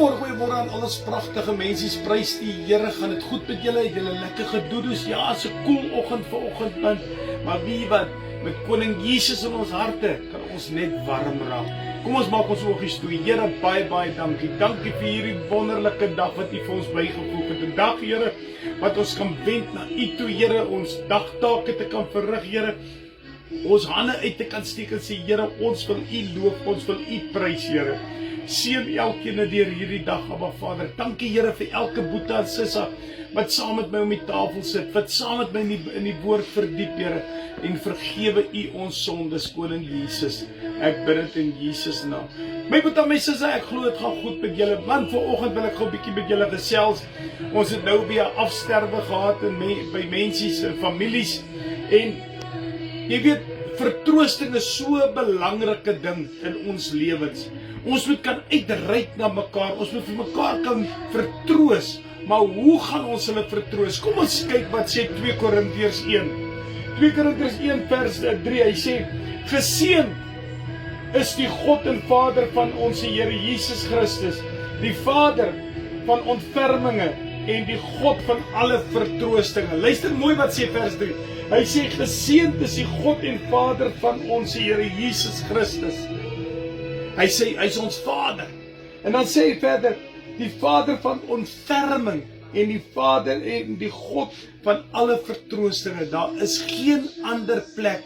Goeiemôre aan alles pragtige mensies, prys die Here, gaan dit goed met julle, het julle lekker gedoedoes, ja, is 'n koel oggend vanoggend, maar wie wat, met Koning Jesus in ons harte, kan ons net warm raak. Kom ons maak ons oogies toe. Here, baie dankie, dankie vir hierdie wonderlike dag wat U vir ons bygevoeg het, 'n dag, Here, wat ons kan wend na U toe, Here, ons dagtake te kan verrig, Here, ons hande uit te kan steek en sê, Here, ons wil U loof, ons wil U prys, Here. Seën elkeen deur hierdie dag, Abba Vader. Dankie, Here, vir elke boeta en sissa wat saam met my om die tafel sit, wat saam met my in die woord verdiep, Here, en vergewe U ons sondes, Koning Jesus. Ek bid dit in Jesus naam. My boeta, my sissa, ek glo dit gaan goed met julle. Want vanoggend wil ek gou 'n bietjie met julle gesels. Ons het nou weer afsterwe gehad by mensies en families, en jy weet, vertroosting is so 'n belangrike ding in ons lewens. Ons moet kan uitreik na mekaar, ons moet vir mekaar kan vertroos, maar hoe gaan ons hulle vertroos? Kom ons kyk wat sê 2 Korintiërs 1. 2 Korintiërs 1 vers 3, hy sê, geseënd is die God en Vader van ons Here Jesus Christus, die Vader van ontferminge en die God van alle vertroostinge. Luister mooi wat sê vers 3. Hy sê, geseënd is die God en Vader van ons Here Jesus Christus. Hy sê, hy is ons Vader. En dan sê hy verder, die Vader van ontferming en die Vader en die God van alle vertroostinge. Daar is geen ander plek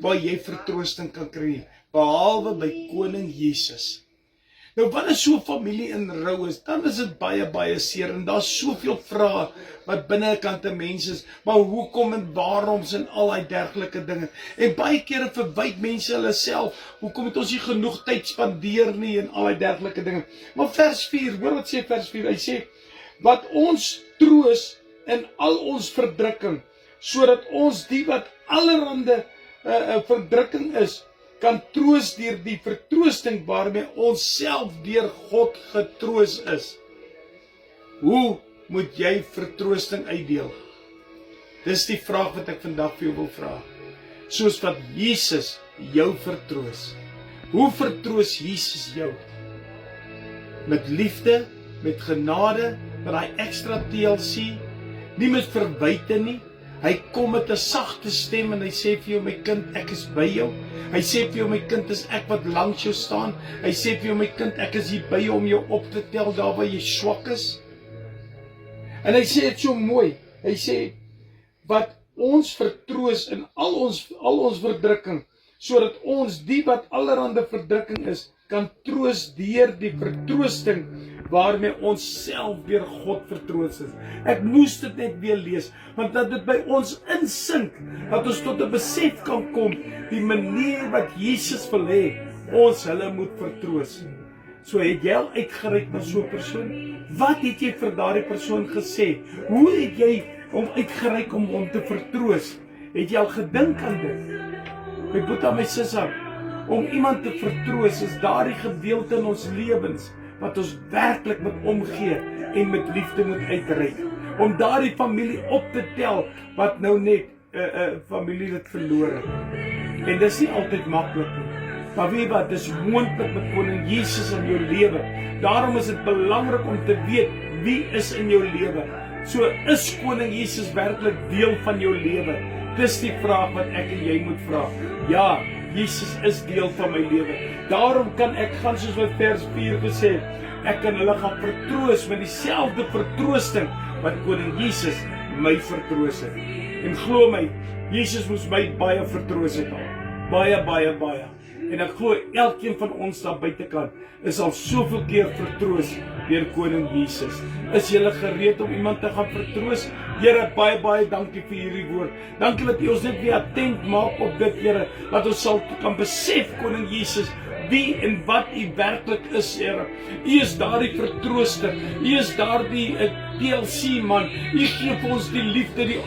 waar jy vertroosting kan kry, behalwe by Koning Jesus. Nou, wanneer so 'n familie in rou is, dan is dit baie seer, en daar's soveel vrae wat binnekant 'n mens is, maar hoekom en waaroms en al die dergelike dinge. En baie kere verwyd mense hulle self, hoekom het ons nie genoeg tyd spandeer nie en al die dergelike dinge. Maar vers 4, hoor wat sê vers 4, hy sê, wat ons troos in al ons verdrukking, sodat ons die wat allerhande verdrukking is, kan troos deur die vertroosting waarmee ons self deur God getroos is. Hoe moet jy vertroosting uitdeel? Dis die vraag wat ek vandag vir jou wil vra. Soos wat Jesus jou vertroos. Hoe vertroos Jesus jou? Met liefde, met genade, met daai ekstra TLC, nie met verwyte nie. Hy kom met 'n sagte stem en hy sê vir jou, my kind, ek is by jou. Hy sê vir jou, my kind, is ek wat langs jou staan. Hy sê vir jou, my kind, ek is hier by jou om jou op te tel daar waar jy swak is. En hy sê dit so mooi. Hy sê, wat ons vertroos in al ons verdrukking, sodat ons die wat allerhande verdrukking is, kan troos deur die vertroosting waarmee ons self deur God vertroos is. Ek moes dit net weer lees, want dat dit by ons insink, dat ons tot 'n besef kan kom, die manier wat Jesus wil hê, ons hulle moet vertroos. So het jy al uitgereik na so 'n persoon? Wat het jy vir daardie persoon gesê? Hoe het jy hom uitgereik om hom te vertroos? Het jy al gedink aan dit? My boeta, my sissa, om iemand te vertroos is daardie gedeelte in ons lewens wat ons werklik moet omgee en met liefde moet uitreik. Om daardie familie op te tel wat nou net 'n familie het verloor. En dis nie altyd maklik nie. Maar weet wat, dis moontlik met Koning Jesus in jou lewe. Daarom is dit belangrik om te weet wie is in jou lewe. So is Koning Jesus werklik deel van jou lewe? Dis die vraag wat ek en jy moet vra. Ja, Jesus is deel van my lewe. Daarom kan ek gaan soos wat vers 4 gesê het. Ek kan hulle gaan vertroos met dieselfde vertroosting wat Koning Jesus my vertroos het. En glo my, Jesus moes my baie vertroos het al. Baie. En ek glo elkeen van ons daar buitekant is al soveel keer vertroos deur Koning Jesus. Is jy gereed om iemand te gaan vertroos? Here, baie dankie vir hierdie woord. Dankie dat U ons net weer attent maak op dit, Here, dat ons sal kan besef, Koning Jesus, wie en wat U werklik is, Here. U is daardie vertrooster. U is daardie TLC man. U gee vir ons die liefde, die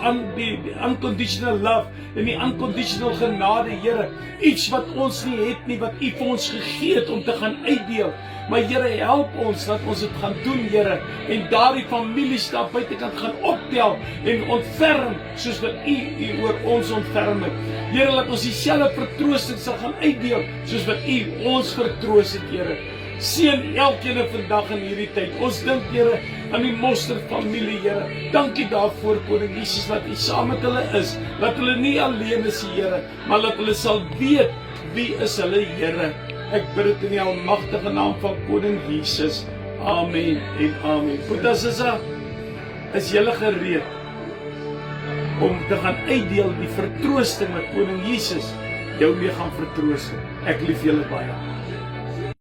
unconditional love en die unconditional genade, Here. Iets wat ons nie het nie, wat U vir ons gegee het om te gaan uitdeel. Maar Here, help ons dat ons dit gaan doen, Here, en daardie families daar buitekant gaan optel en ontferm, soos wat U oor ons ontferm het. Here, laat ons dieselfde vertroosting sal gaan uitdeel, soos wat U ons vertroos het, Here. Seën elkeen vandag in hierdie tyd. Ons dink, Here, aan die Mostert familie, Here. Dankie daarvoor, Koning Jesus, dat U saam met hulle is. Dat hulle nie alleen is, Here, maar dat hulle sal weet wie is hulle Here. Ek bid dit in die almagtige naam van Koning Jesus. Amen en amen. Boeta Sissa, is julle gereed om te gaan uitdeel die vertroosting wat Koning Jesus jou mee gaan vertroos? Ek lief julle baie.